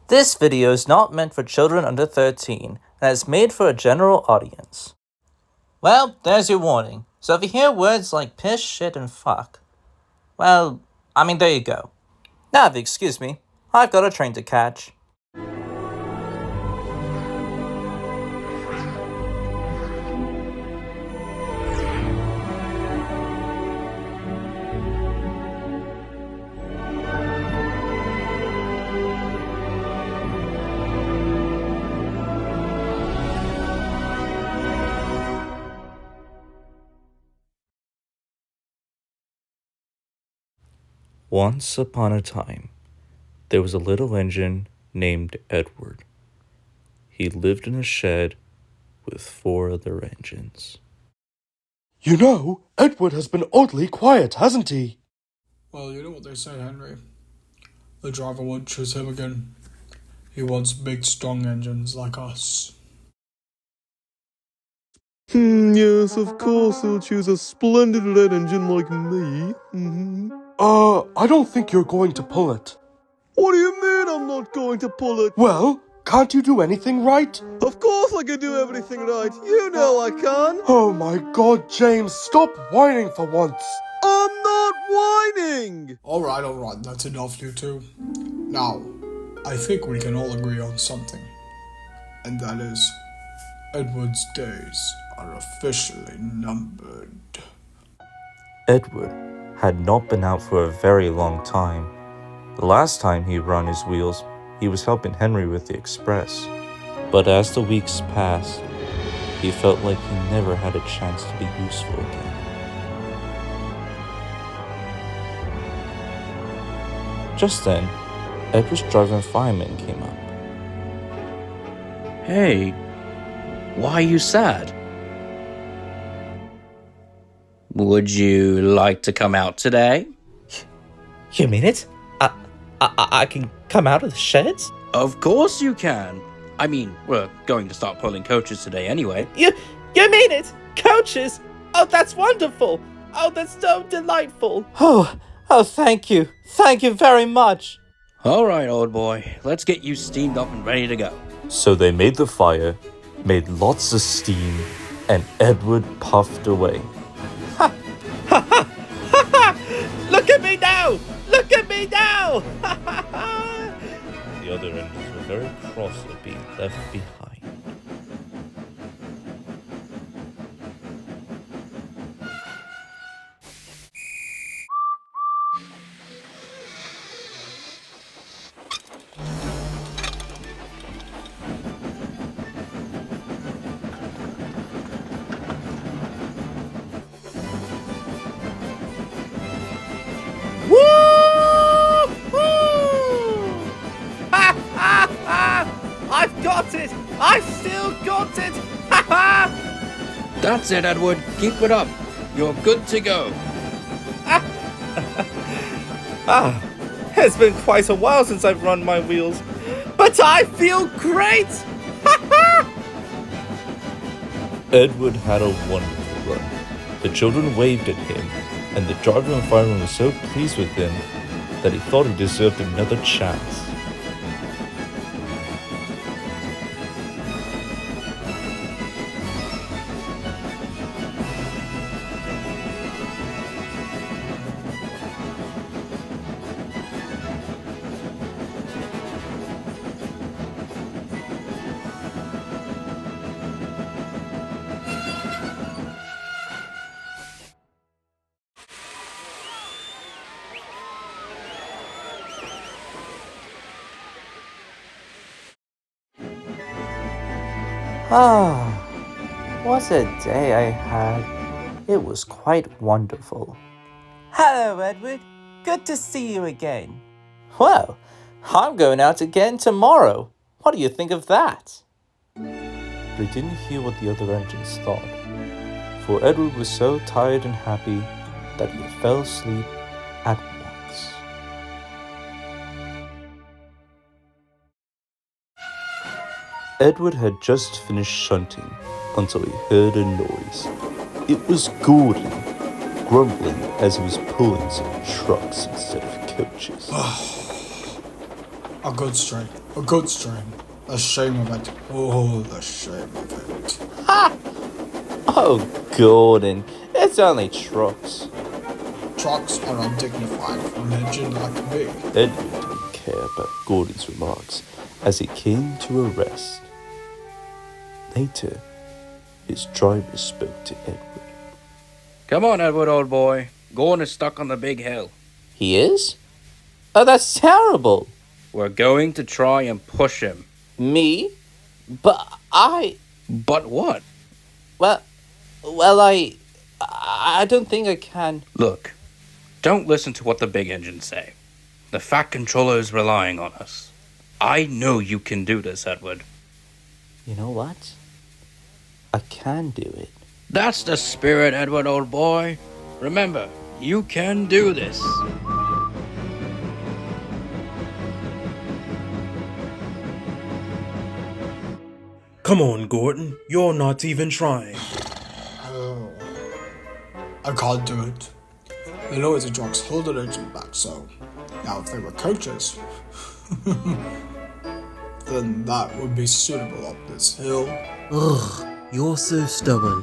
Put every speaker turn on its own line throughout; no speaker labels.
This video is not meant for children under 13 and is made for a general audience. Well, there's your warning. So if you hear words like piss, shit, and fuck, well, there you go. Now, if you excuse me, I've got a train to catch. Once upon a time, there was a little engine named Edward. He lived in a shed with 4 other engines.
You know, Edward has been oddly quiet, hasn't he?
Well, you know what they say, Henry. The driver won't choose him again. He wants big, strong engines like us.
Yes, of course he'll choose a splendid red engine like me.
I don't think you're going to pull it.
What do you mean I'm not going to pull it?
Well, can't you do anything right?
Of course I can do everything right. You know I can.
Oh my God, James, stop whining for once.
I'm not whining.
Alright, that's enough, you two. Now, I think we can all agree on something. And that is, Edward's days are officially numbered.
Edward had not been out for a very long time. The last time he ran his wheels, he was helping Henry with the express. But as the weeks passed, he felt like he never had a chance to be useful again. Just then, Edward's driving fireman came up.
Hey, why are you sad? Would you like to come out today?
You mean it? I can come out of the sheds?
Of course you can. We're going to start pulling coaches today anyway.
You mean it? Coaches? Oh, that's wonderful. Oh, that's so delightful. Oh, thank you. Thank you very much.
All right, old boy. Let's get you steamed up and ready to go.
So they made the fire, made lots of steam, and Edward puffed away. Ha! Ha ha! Ha ha! Look at me now! Look at me now! Ha ha ha! The other engines were very cross at being left behind. I've got it! I've still got it! Ha ha!
That's it, Edward. Keep it up. You're good to go.
It's been quite a while since I've run my wheels, but I feel great! Ha ha! Edward had a wonderful run. The children waved at him, and the driver and fireman were so pleased with him that he thought he deserved another chance. What a day I had. It was quite wonderful. Hello, Edward. Good to see you again. Well, I'm going out again tomorrow. What do you think of that? But he didn't hear what the other engines thought, for Edward was so tired and happy that he fell asleep at once. Edward had just finished shunting until he heard a noise. It was Gordon, grumbling as he was pulling some trucks instead of coaches.
A good strike. A good strain. The shame of it. Oh, the shame of it.
Oh, Gordon, it's only trucks.
Trucks are undignified for an engine like me.
Edward didn't care about Gordon's remarks as he came to a rest. Later, his driver spoke to Edward.
Come on, Edward, old boy. Gordon is stuck on the big hill.
He is? Oh, that's terrible.
We're going to try and push him.
Me? But
But what?
well, I don't think I can.
Look, don't listen to what the big engines say. The Fat Controller is relying on us. I know you can do this, Edward.
You know what? I can do it.
That's the spirit, Edward, old boy. Remember, you can do this.
Come on, Gordon. You're not even trying.
Oh, I can't do it. The noisy trucks hold the engine back, so now if they were coaches, then that would be suitable up this hill.
Ugh, you're so stubborn.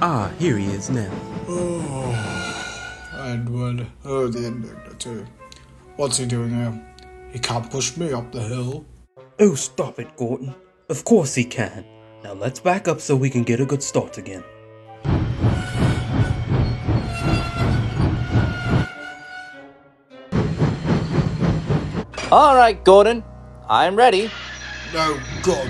Ah, here he is now.
Oh, Edward. Oh, the indignity too. What's he doing here? He can't push me up the hill.
Oh, stop it, Gordon. Of course he can. Now let's back up so we can get a good start again.
All right, Gordon, I'm ready.
No, God.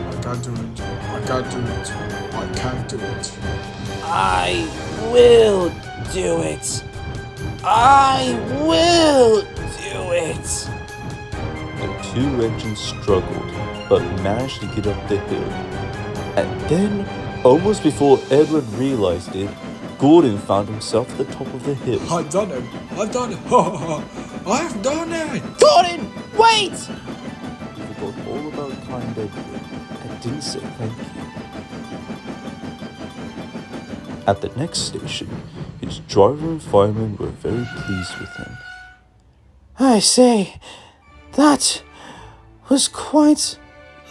I can't do it. I can't do it. I can't do it.
I will do it. I will do it.
The two engines struggled, but managed to get up the hill. And then, almost before Edward realized it, Gordon found himself at the top of the hill.
I've done it. I've done it. I've done it.
Gordon, wait!
He forgot all about kind Edward and didn't say thank you. At the next station, his driver and fireman were very pleased with him.
I say, that was quite...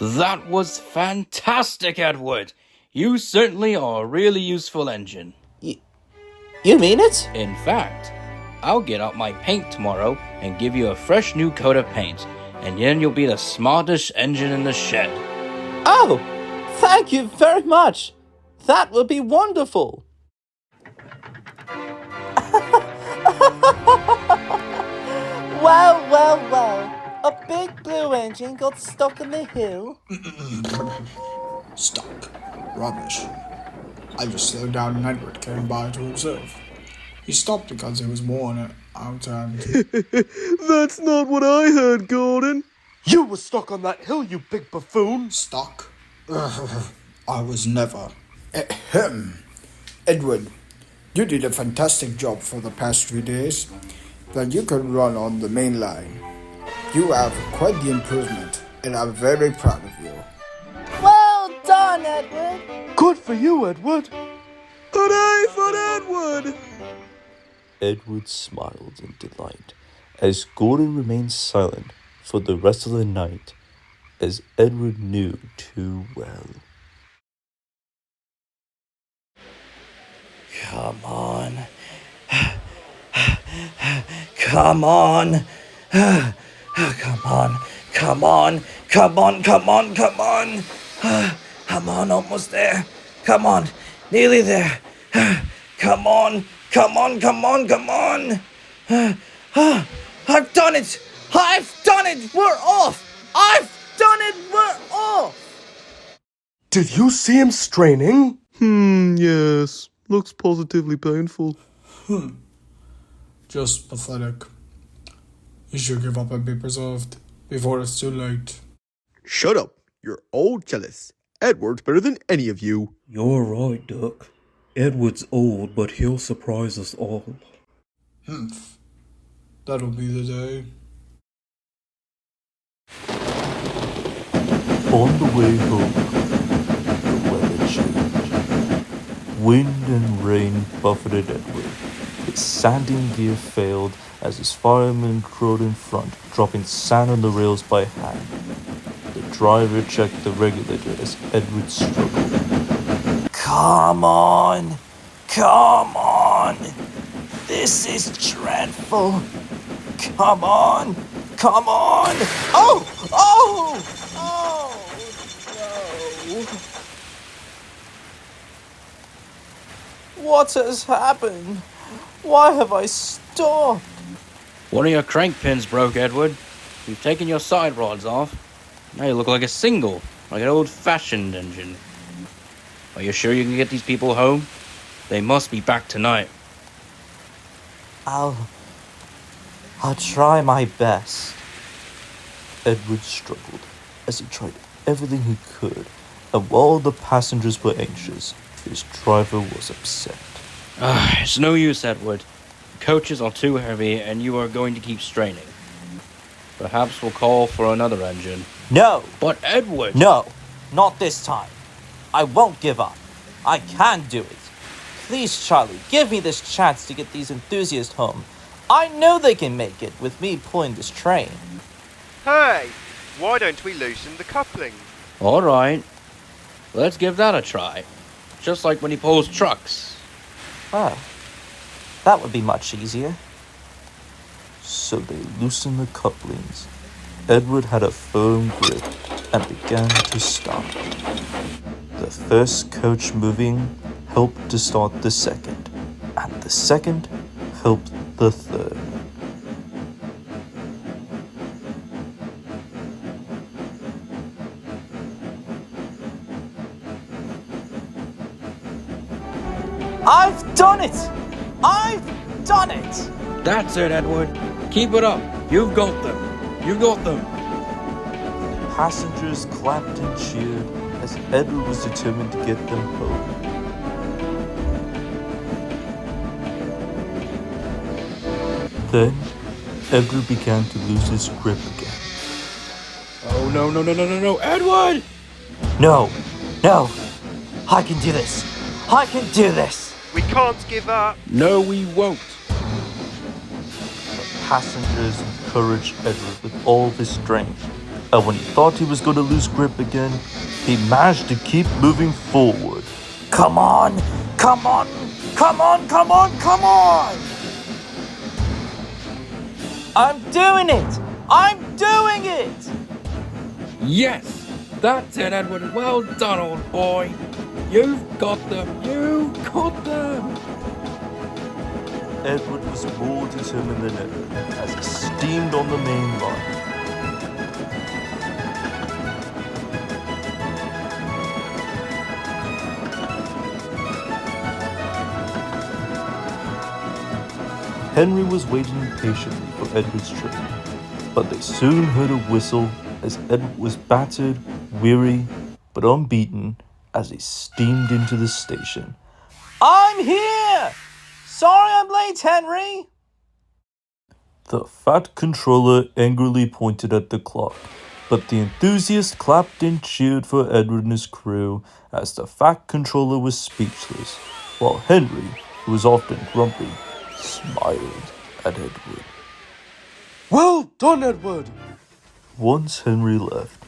That was fantastic, Edward. You certainly are a really useful engine.
You mean it?
In fact, I'll get out my paint tomorrow and give you a fresh new coat of paint, and then you'll be the smartest engine in the shed.
Oh, thank you very much. That would be wonderful. Well. A big blue engine got stuck in the hill.
Stuck. Rubbish. I just slowed down and Edward came by to observe. He stopped because he was worn out and...
That's not what I heard, Gordon.
You were stuck on that hill, you big buffoon!
Stuck? I was never. Ahem. Edward, you did a fantastic job for the past 3 days. Then you can run on the main line. You have quite the improvement, and I'm very proud of you.
Well done, Edward.
Good for you, Edward!
Hooray for Edward!
Edward smiled in delight as Gordon remained silent for the rest of the night, as Edward knew too well.
Come on. Come on. Come on, almost there. Come on, nearly there. Come on. I've done it. We're off.
Did you see him straining?
Yes. Looks positively painful.
Just pathetic. You should give up and be preserved before it's too late.
Shut up. You're all jealous. Edward's better than any of you.
You're right, Duck. Edward's old, but he'll surprise us all.
That'll be the day.
On the way home, the weather changed. Wind and rain buffeted Edward. His sanding gear failed as his fireman crawled in front, dropping sand on the rails by hand. The driver checked the regulator as Edward struggled.
Come on! Come on! This is dreadful! Come on! Come on! Oh! Oh! Oh! No! What has happened? Why have I stopped?
One of your crank pins broke, Edward. You've taken your side rods off. Now you look like a single, like an old-fashioned engine. Are you sure you can get these people home? They must be back tonight.
I'll try my best.
Edward struggled as he tried everything he could, and while the passengers were anxious, his driver was upset.
It's no use, Edward. The coaches are too heavy and you are going to keep straining. Perhaps we'll call for another engine.
No!
But Edward!
No! Not this time. I won't give up. I can do it. Please, Charlie, give me this chance to get these enthusiasts home. I know they can make it with me pulling this train.
Hey, why don't we loosen the coupling?
Alright. Let's give that a try. Just like when he pulls trucks.
Ah, that would be much easier.
So they loosened the couplings. Edward had a firm grip and began to start. The first coach moving helped to start the second, and the second helped the third.
I've done it! I've done it!
That's it, Edward. Keep it up. You've got them. You got them.
Passengers clapped and cheered as Edward was determined to get them home. Then, Edward began to lose his grip again.
Oh, no, Edward!
No, no, I can do this. I can do this.
We can't give up.
No, we won't.
Passengers encouraged Edward with all of his strength, and when he thought he was going to lose grip again, he managed to keep moving forward.
Come on, come on, come on, come on, come on! I'm doing it! I'm doing it!
Yes! That's it, Edward. Well done, old boy. You've got them. You've got them.
Edward was more determined than ever as he steamed on the main line. Henry was waiting impatiently for Edward's train, but they soon heard a whistle as Edward was battered, weary, but unbeaten as he steamed into the station.
I'm here! Sorry I'm late, Henry!
The fat controller angrily pointed at the clock, but the enthusiasts clapped and cheered for Edward and his crew as the fat controller was speechless, while Henry, who was often grumpy, smiled at Edward.
Well done, Edward!
Once Henry left,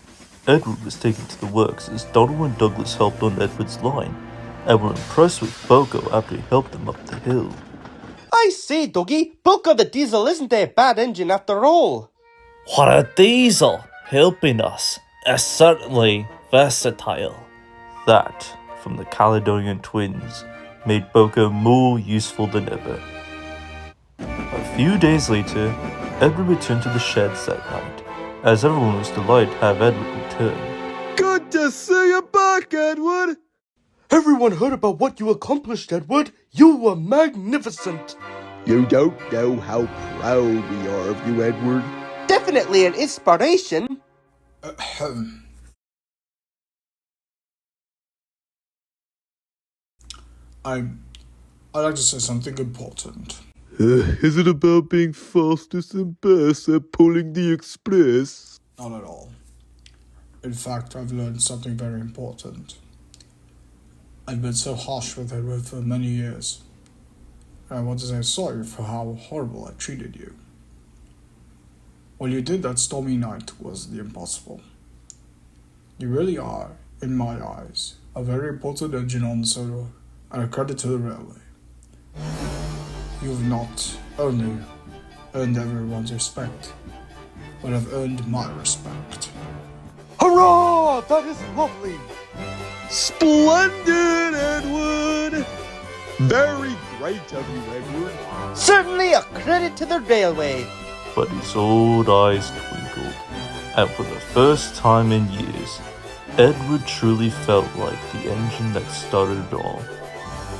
Edward was taken to the works as Donald and Douglas helped on Edward's line, and were impressed with Boko after he helped them up the hill.
I say, Dougie, Boko the Diesel isn't a bad engine after all.
What a diesel! Helping us is certainly versatile.
That, from the Caledonian twins, made Boko more useful than ever. A few days later, Edward returned to the sheds that night, as everyone was delighted to have Edward return.
Good to see you back, Edward! Everyone heard about what you accomplished, Edward. You were magnificent.
You don't know how proud we are of you, Edward.
Definitely an inspiration.
I'd like to say something important.
Is it about being fastest and best at pulling the express?
Not at all. In fact, I've learned something very important. I've been so harsh with Edward for many years. I want to say sorry for how horrible I treated you. What you did that stormy night was the impossible. You really are, in my eyes, a very important engine on Sodor, and a credit to the railway. You've not only earned everyone's respect, but have earned my respect.
Hurrah! That is lovely!
Splendid, Edward! Very great of you, Edward.
Certainly a credit to the railway.
But his old eyes twinkled, and for the first time in years, Edward truly felt like the engine that started it all.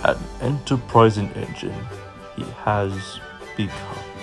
An enterprising engine he has become.